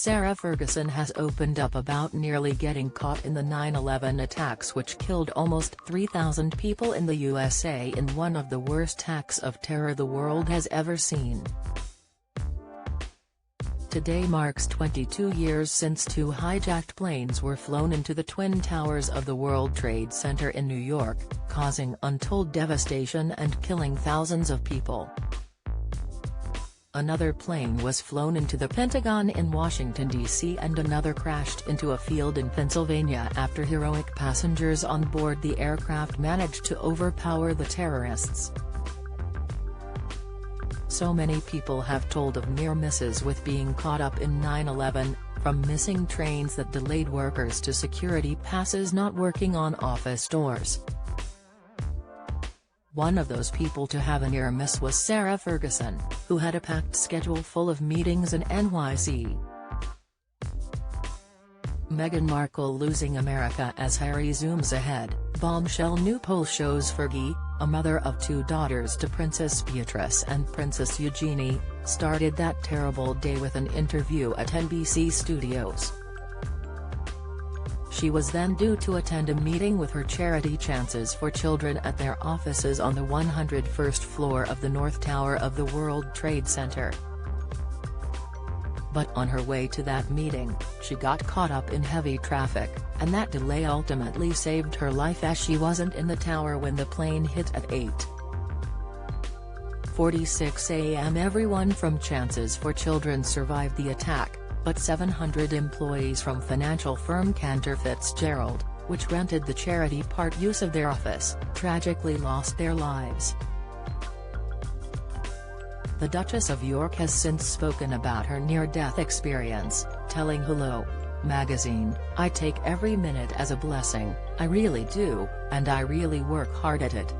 Sarah Ferguson has opened up about nearly getting caught in the 9/11 attacks which killed almost 3,000 people in the USA in one of the worst acts of terror the world has ever seen. Today marks 22 years since two hijacked planes were flown into the Twin Towers of the World Trade Center in New York, causing untold devastation and killing thousands of people. Another plane was flown into the Pentagon in Washington, D.C. and another crashed into a field in Pennsylvania after heroic passengers on board the aircraft managed to overpower the terrorists. So many people have told of near misses with being caught up in 9/11, from missing trains that delayed workers to security passes not working on office doors. One of those people to have a near miss was Sarah Ferguson, who had a packed schedule full of meetings in NYC. Meghan Markle losing America as Harry zooms ahead. Bombshell new poll shows Fergie, a mother of two daughters to Princess Beatrice and Princess Eugenie, started that terrible day with an interview at NBC Studios. She was then due to attend a meeting with her charity Chances for Children at their offices on the 101st floor of the North Tower of the World Trade Center. But on her way to that meeting, she got caught up in heavy traffic, and that delay ultimately saved her life as she wasn't in the tower when the plane hit at 8:46 a.m. Everyone from Chances for Children survived the attack, but 700 employees from financial firm Cantor Fitzgerald, which rented the charity part use of their office, tragically lost their lives. The Duchess of York has since spoken about her near-death experience, telling Hello! Magazine, "I take every minute as a blessing, I really do, and I really work hard at it."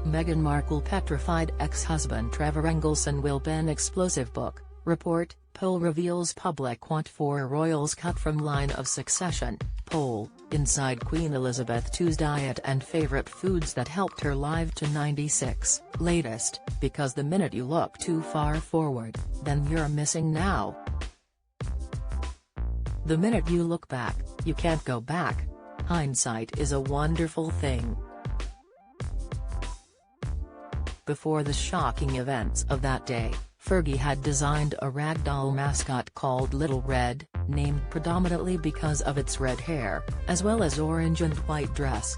Meghan Markle petrified ex-husband Trevor Engelson will ban explosive book, report, poll reveals public want for royals cut from line of succession, poll, inside Queen Elizabeth II's diet and favorite foods that helped her live to 96, latest, because the minute you look too far forward, then you're missing now. The minute you look back, you can't go back. Hindsight is a wonderful thing. Before the shocking events of that day, Fergie had designed a ragdoll mascot called Little Red, named predominantly because of its red hair, as well as orange and white dress.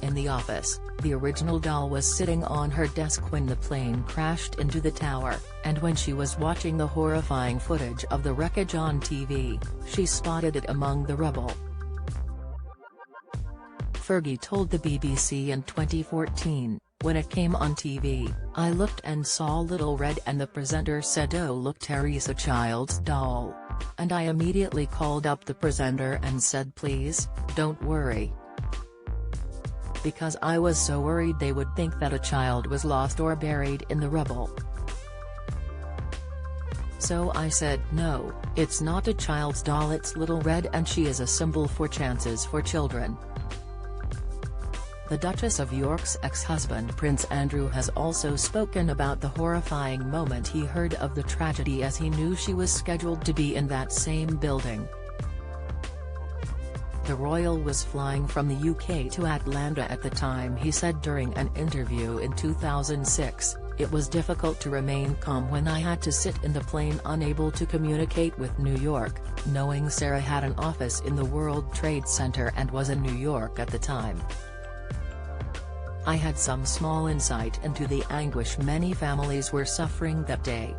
In the office, the original doll was sitting on her desk when the plane crashed into the tower, and when she was watching the horrifying footage of the wreckage on TV, she spotted it among the rubble. Fergie told the BBC in 2014, "When it came on TV, I looked and saw Little Red and the presenter said, 'Oh look, Terry's a child's doll.' And I immediately called up the presenter and said, 'Please, don't worry.' Because I was so worried they would think that a child was lost or buried in the rubble. So I said, no, it's not a child's doll, it's Little Red and she is a symbol for Chances for Children." The Duchess of York's ex-husband Prince Andrew has also spoken about the horrifying moment he heard of the tragedy, as he knew she was scheduled to be in that same building. The royal was flying from the UK to Atlanta at the time. He said during an interview in 2006, "It was difficult to remain calm when I had to sit in the plane unable to communicate with New York, knowing Sarah had an office in the World Trade Center and was in New York at the time. I had some small insight into the anguish many families were suffering that day.